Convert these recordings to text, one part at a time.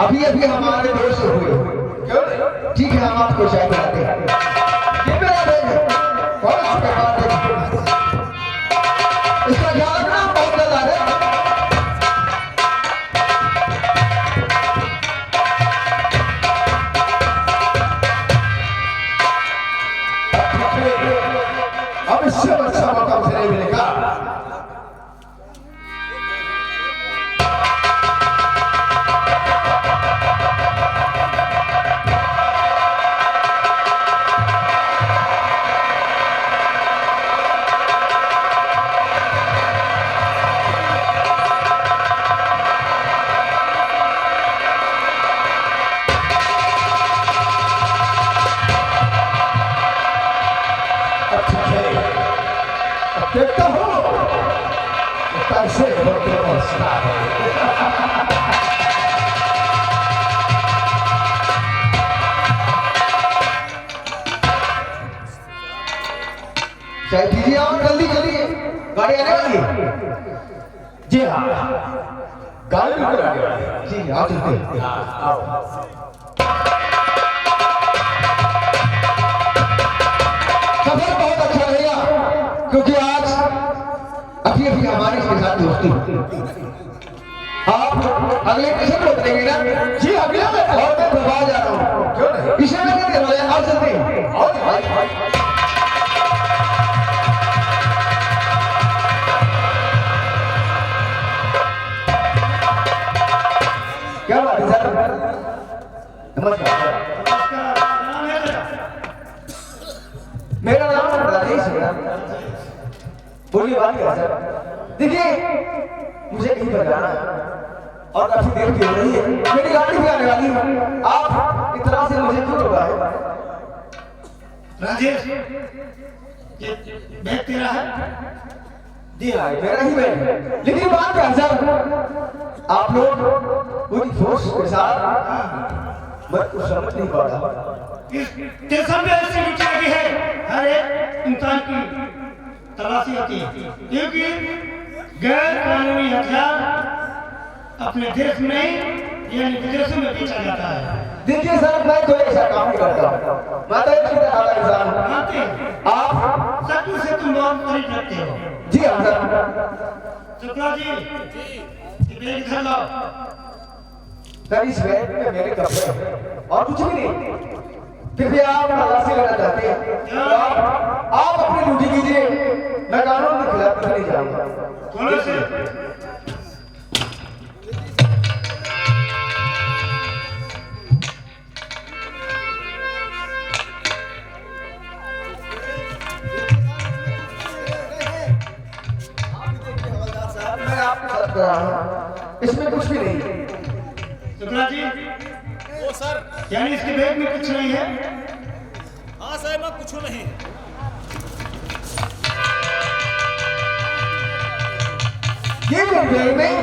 अभी अभी हमारे दोस्त हुए। क्यों नहीं? ठीक है, हम आपको चाय पिलाते हैं। ये मेरा बैग है, कौन आपके पास है? इसका ख्याल रखना, बहुत ज्यादा है। अब इससे अच्छा मौका मुझे नहीं मिलेगा। देखता हूँ कैसे होते पहुंचता है। चाय दीजिए और जल्दी जल्दी, गाड़ी आने वाली है। जी हाँ, गाड़ी बिल्कुल आने वाली है। जी हाँ, चलते हैं। आओ। सफर बहुत अच्छा रहेगा, क्योंकि आज अभी अभी हमारे इसके साथ दोस्ती। आप अगले स्टेशन को उतरेंगे ना? जी अगले में, और मैं दरबार जा रहा हूँ। क्यों नहीं? इसे में क्या करवाया? आप चलते हैं। और भाई क्या बात है सर? नमस्कार। मेरा नाम राजेश है। बोलिए, बात क्या सर? देखिए, मुझे कहीं पर जाना है और काफी देर की हो रही है, मेरी गाड़ी भी आने वाली है। आप इतना से मुझे क्यों रोका है? राजेश, ये बैग तेरा है? जी हाँ, मेरा ही बैग है। लेकिन बात क्या है सर, आप लोग पूरी फोर्स के साथ, मैं कुछ समझ नहीं पा रहा। स्टेशन में ऐसी ड्यूटी लगी है, हर एक इंसान की तलाशी होती है, क्योंकि गैर कानूनी हथियार अपने देश में यानी विदेशों में बेचा जाता है। देखिए सर, मैं कोई ऐसा काम नहीं करता, मैं तो एक सीधा इंसान हूँ। मानते हैं आप शत्रु से तुम बहुत करीब रखते हो। जी हाँ सर। शुक्ला जी, ये बैग इधर लाओ। सर, इस बैग में मेरे कपड़े हैं और कुछ भी नहीं। फिर भी आप तलाशी लेना चाहते हैं तो आप अपनी ड्यूटी कीजिए, मैं कानून के खिलाफ नहीं जाऊंगा। कौन से? मैं आपके साथ कर रहा हूँ, इसमें कुछ भी नहीं है। शुक्ला जी, ओ सर, यानी इसके बैग में कुछ नहीं है? हाँ सर, मैं कुछ नहीं। ये मेरे बैग में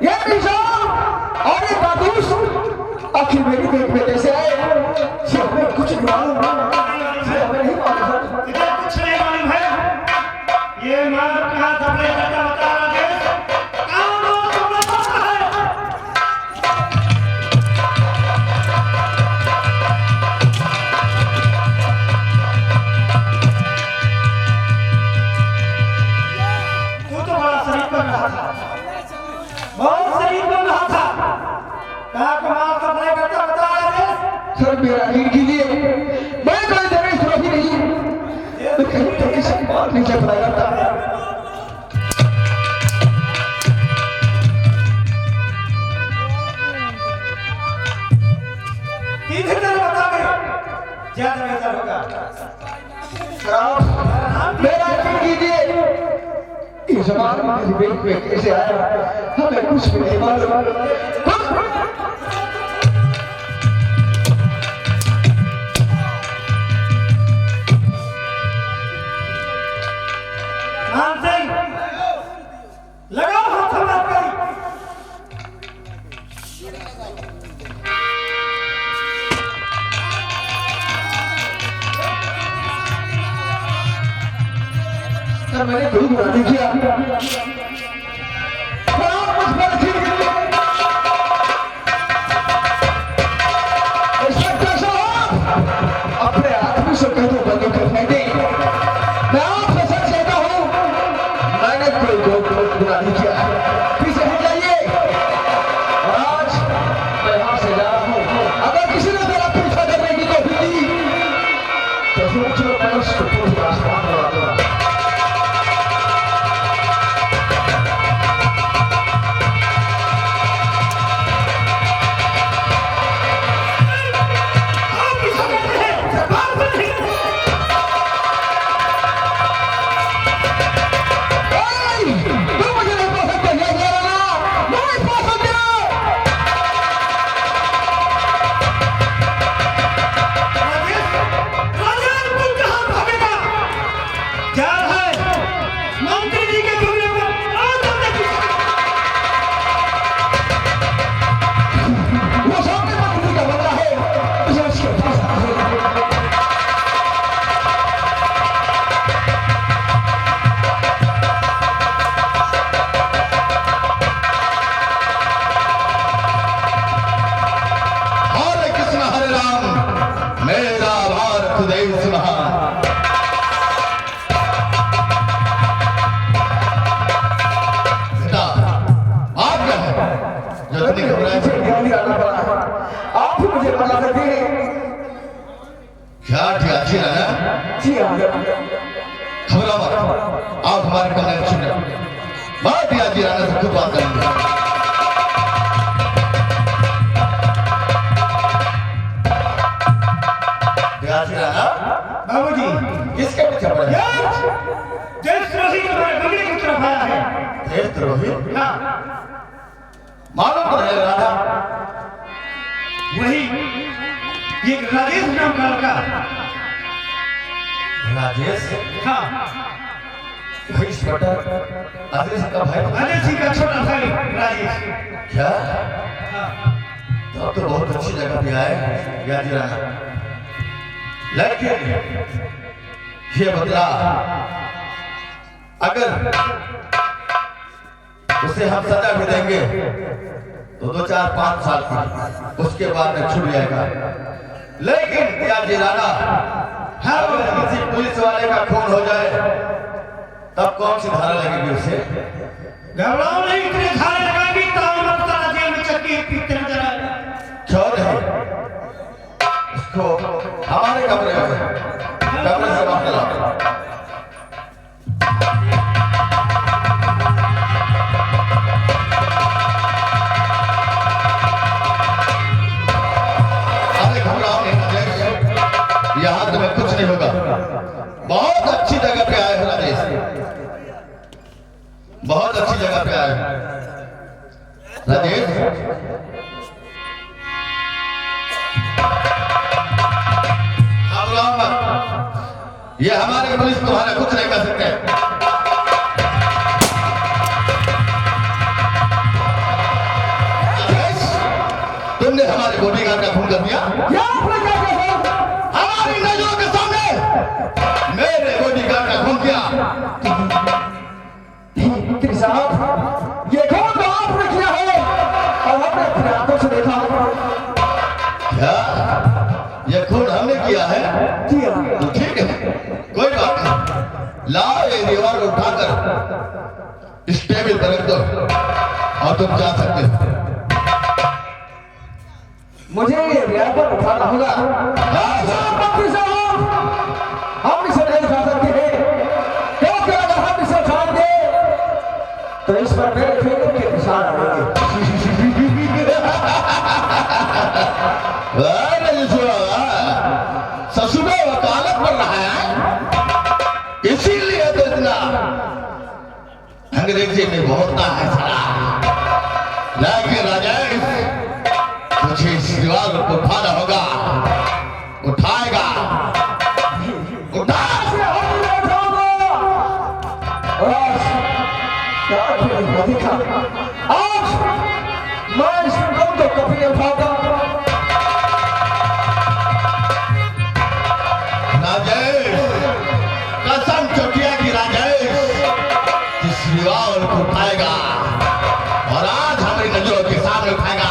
ये निशान और ये बादूस आखिर मेरी बैग में कैसे आए? ये हमें कुछ नहीं मालूम, ये हमें नहीं मालूम। इधर कुछ नहीं मालूम है। ये मार कहाँ सप्लाई करता बता राजेश? कहाँ मार सप्लाई करता है? तू तो बड़ा शरीफ बन रहा था, बहुत शरीफ बन रहा था। कहाँ का माल सप्लाई करता बता राजेश? सर, मेरा नींद कीजिए, मैं कोई दरेश रोही नहीं, मैं कहीं तो किसी बात नहीं चल रहा था। ज्यादा बेहतर होगा। मेरा नींद कीजिए, इस जमाने में मेरी बेटी पे कैसे आया हमें कुछ भी नहीं मालूम। लगाओ हाथ हमारे पर। सर, मैंने कोई गुनाह नहीं किया। सर, आप मुझ पर यकीन कीजिए। घबरा मत, आप हमारे कमरे में छिप जाओ। बात याद राणा से खुद बात करेंगे। राणा बाबूजी, किसके पीछे पड़े? देशद्रोही तुम्हारे बंगले की तरफ आया है। देशद्रोही? हाँ, मालूम तो है राणा। वही ये राजेश नाम का लड़का। राजेश? हाँ, वही छोटा आदेश का भाई। अजय सिंह का छोटा भाई राजेश। क्या? हाँ, तो अब तो बहुत अच्छी जगह पे आए याद राणा। लेकिन ये बदला अगर उसे हम सजा भी देंगे तो 2, 4, 5 साल की, उसके बाद में छूट जाएगा। लेकिन त्यागी राणा, अगर किसी पुलिस वाले का खून हो जाए तब कौन सी धारा लगेगी उसे? घबराओ नहीं, इतने धारे लगाएंगे तो मत सारा जेल में चक्की पीते नजर आएगा। क्यों नहीं? उसको हमारे कमरे में, कमरे से बाहर लाओ। यहाँ तुम्हें कुछ नहीं होगा। बहुत अच्छी जगह पे आए हो राजेश, बहुत अच्छी जगह पे आए हो राजेश। घबराओ मत, ये हमारे पुलिस तुम्हारा कुछ नहीं कर सकते। राजेश, तुमने हमारे बॉडीगार्ड का खून कर दिया। हमारी नजरों के सामने मेरे बॉडीगार्ड का खून किया। साहब, ये खून तो आपने किया है और हमने अपने आंखों से देखा। क्या ये खून हमने किया है? तो ठीक है, कोई बात नहीं। लाओ ये दीवार उठाकर इस टेबल पर रख दो और तुम जा सकते हो। मुझे ये रियापत उठाना होगा। मंत्री साहब, हम इसे नहीं उठा सकते हैं, क्योंकि अगर हम इसे उठाएंगे तो इस पर मेरे फिंगर के निशान आएंगे। ससुर वकालत कर रहा है, इसीलिए तो इतना अंग्रेजी में बोलता है साला। लेकिन राजेश, मुझे इस दीवार को उठाना होगा। उठाएगा, आज मैं इस खून को कभी नहीं उठाऊंगा। राजेश, कसम चौकिया की राजेश, इस दीवार को उठाएगा और आज हमारी नजरों के सामने उठाएगा।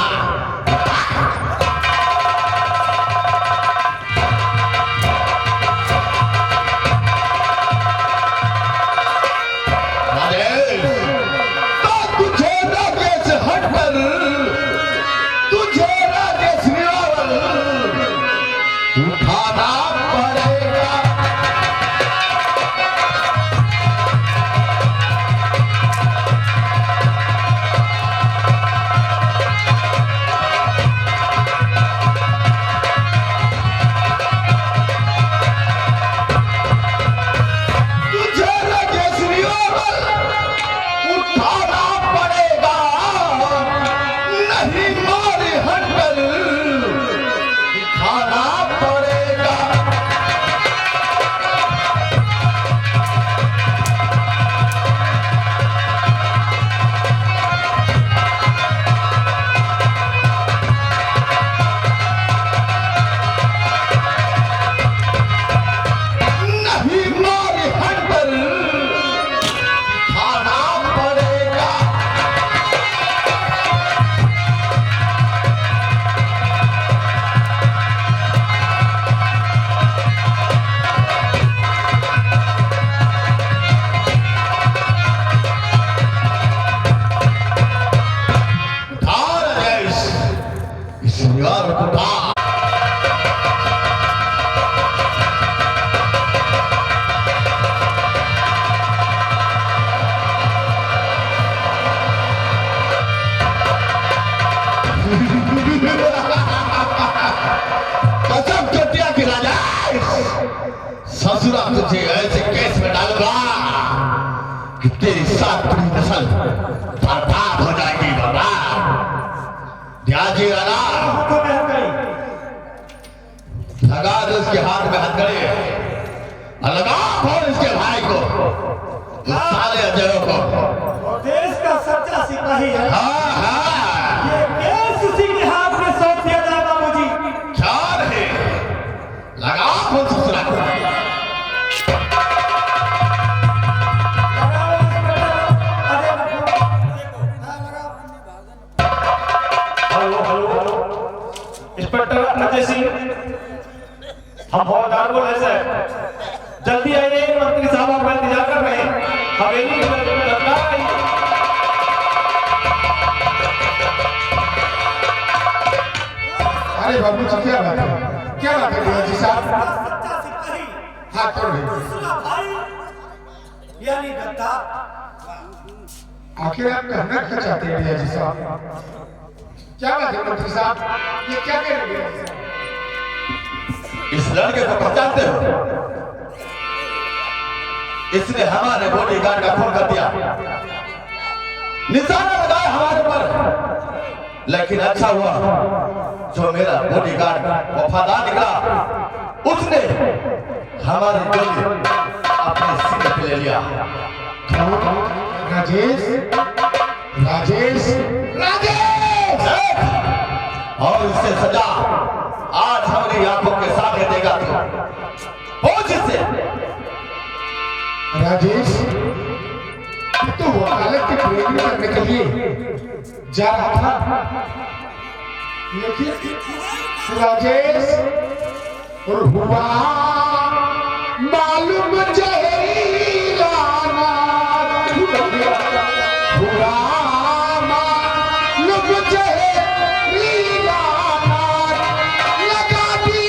साथ पूरी नस्ल बर्बाद हो जाएगी, बर्बाद। ध्याजी राणा हाथों में हथकड़ी, लगा दो उसके हाथ में हथकड़ी, लगा फोन इसके भाई को, उस साले अजयों को। और देश का सच्चा सिपाही है। हाँ हाँ, ये केस उसी के हाथ में सौंप दिया जाए बाबूजी। क्या रहे, लगा फोन ससुरा को। Hello hello hello, inspector Ajay Singh, हम हवलदार बोल रहे सर, जल्दी आइए, मंत्री साहब आपका इंतजार कर रहे हैं। हवेली में तत्काल आइए। अरे बाबू जी क्या बात है, क्या बात है जी साहब? सच्चा सिपाही हाँ कौन है? दूसरा भाई यानी गद्दार। आखिर आप कहना क्या चाहते हैं भैया जी साहब? क्या बात है मंत्री साहब, ये क्या कह रहे हैं भैया जी साहब? इस लड़के को पहचानते हो? इसने हमारे बॉडीगार्ड का खून कर दिया, निशाना लगाया हमारे पर। लेकिन अच्छा हुआ जो मेरा बॉडीगार्ड वफादार निकला, उसने हमारी गोली अपने सीने पे ले लिया। राजेश, राजेश, राजेश! और इससे सजा आज हमारी आंखों के सामने देगा तू। पहुंच इससे। राजेश, तो वकालत की ट्रेनिंग करने के लिए जा रहा था, लेकिन राजेश और हुआ मालूम जहरीला नाद, हुआ मालूम जहरीला नाद, लगा दी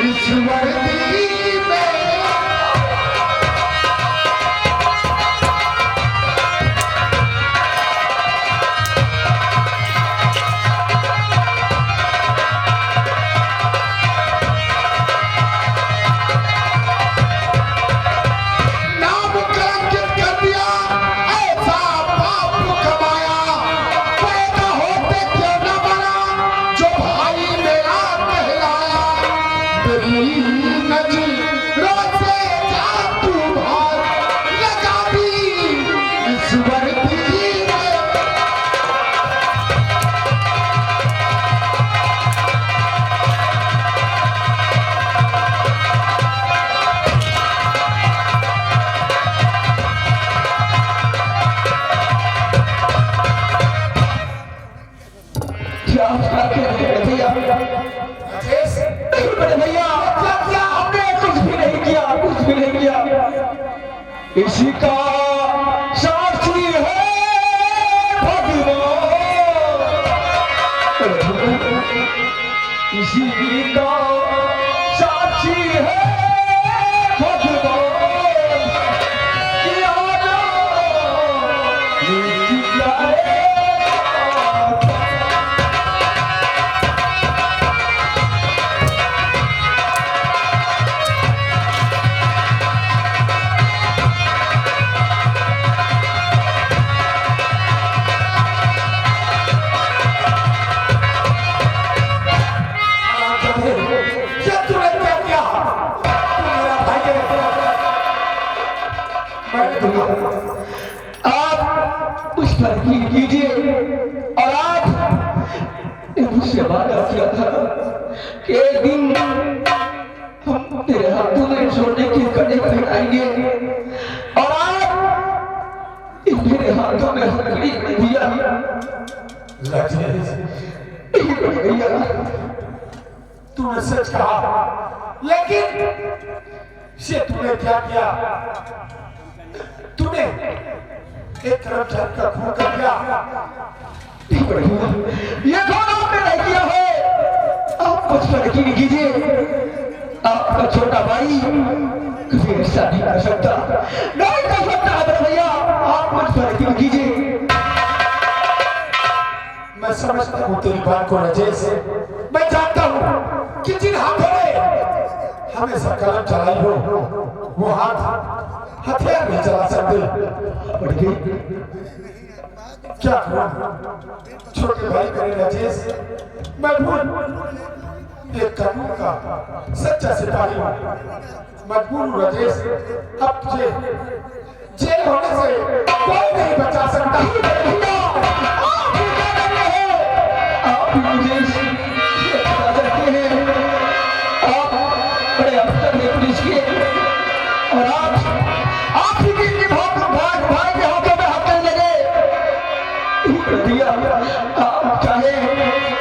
इस वर्दी में। नाम कलंकित कर दिया, ऐसा पाप कमाया, पैदा होते क्यों न बना जो भाई मेरा कहलाया। मेरी नजरों से जा तू भाग, लगा दी इस वर्दी में। क्या बात है भैया? राजेश, बड़े भैया, क्या हमने कुछ भी नहीं किया, कुछ भी नहीं किया। इसी का साक्षी है भगवान, इसी का साक्षी है भगवान कि आना नीति जाए। क्या तूने क्या किया? तू मेरा भाई है। मैं तुम्हें आप उस पर यकीन कीजिए, और आप ने मुझसे वादा किया था कि एक दिन हम तेरे हाथों में सोने की कड़े पहनाएंगे, और आप मेरे हाथों में हथकड़ी नहीं दिया। भैया, तूने सच कहा, लेकिन से तूने क्या किया? तूने एक कर्मचारी का खून कर दिया। ये कौन आपने नहीं किया है? आप मुझ पर यकीन कीजिए, आपका छोटा भाई कभी ऐसा नहीं कर सकता, नहीं कर सकता है बड़े भैया, आप मुझ पर यकीन कीजिए। मैं समझता हूँ तेरी बात को राजेश, मैं जानता हूँ कि जिन हाथों ने हमेशा कलम चलाई हो, वो हाथ हथियार नहीं चला सकते। क्या करूं? छोटे भाई मेरे राजेश, मैं भूल एक कानून का सच्चा सिपाही हूं। मजबूर हूं राजेश, अब तुझे जेल होने से कोई नहीं बचा सकता। आप मुझे ये बता सकते हैं, आप बड़े अफसर हैं पुलिस के, और आप ही की भाई के हाथों में हाथ नहीं लगे। आप चाहे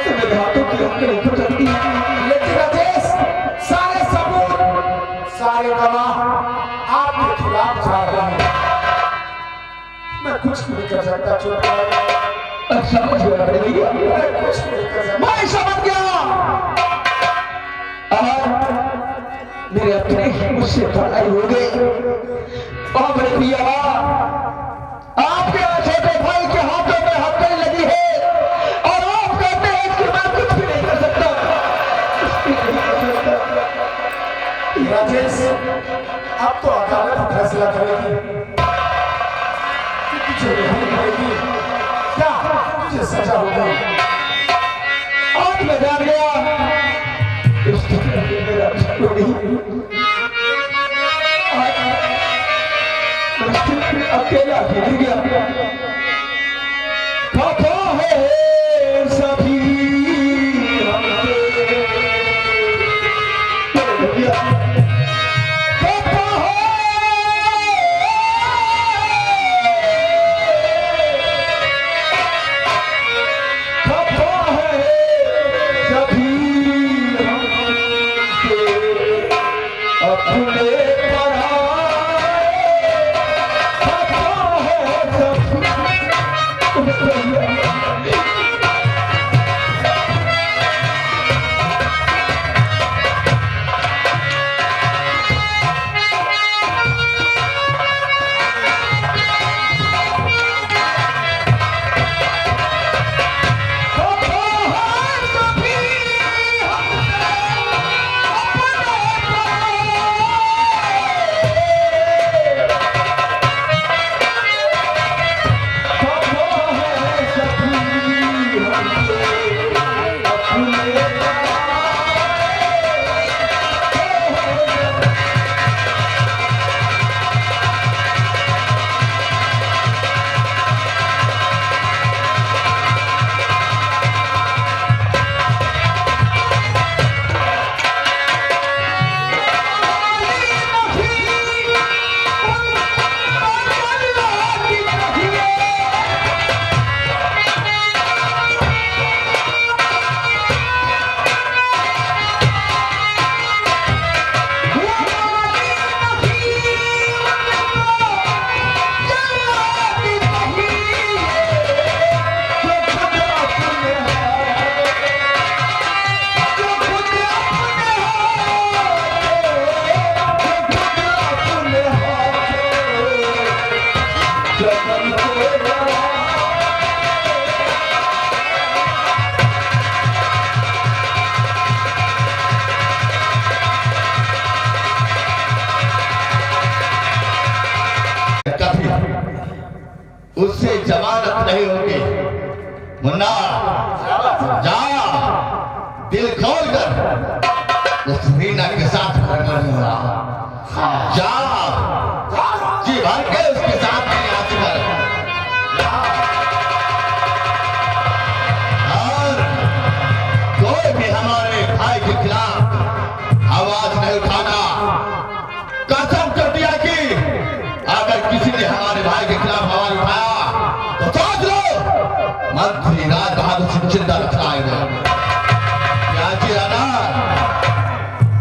तो मेरे हाथों की हक नहीं हो सकती, लेकिन राजेश, सारे सबूत, सारे गवाह आपके खिलाफ जा रहे हैं। मैं कुछ नहीं कर सकता छोटे भाई, समझ गया भैया, मैं कुछ नहीं कर सकता। मैं समझ गया। मेरे अपने ही मुझसे लड़ाई हो गई, और मेरे भैया आपके छोटे भाई के हाथों में हथकड़ी लगी है, और आप कहते हैं कि मैं कुछ भी नहीं कर सकता। राजेश, अब तो अदालत फैसला करेगी कि तुझे नहीं मिलेगी, क्या तुझे सजा होगी। आज मैं जान गया इस दुनिया में मेरा छोड़ी, मैं सिर्फ अकेला गिर गया। खफा है सभी हमसे, खफा है सभी हमसे, अपने उससे जमानत नहीं होगी। मुन्ना जा, दिल खोल कर उस रीना के साथ रहा, जा जी भर के उसके साथ नाच कर, और कोई भी हमारे भाई के खिलाफ आवाज नहीं उठाना। कसम चटिया की, अगर किसी ने हमारे भाई के खिलाफ आवाज उठाया तो सोच लो मंत्री राज बहादुर सिंह जिंदा रखाएंगे। राणा,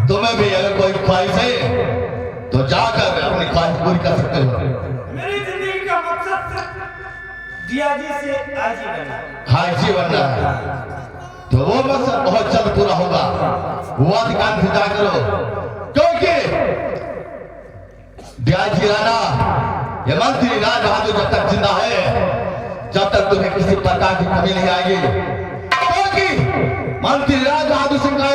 तुम्हें भी अगर कोई ख्वाहिश है तो जाकर अपनी ख्वाहिश पूरी कर सकते हो। मेरी जिंदगी का मकसद सिर्फ दिया जी से हाजी बनना है, तो वो मकसद बहुत जल्द पूरा होगा। वो अधिकार फिदा करो, क्योंकि दियाजी राणा, ये मंत्री राज बहादुर जब तक जिंदा है, जब तक तुम्हें किसी प्रकार की कमी नहीं आएगी, क्योंकि मंत्री राज बहादुर सिंह का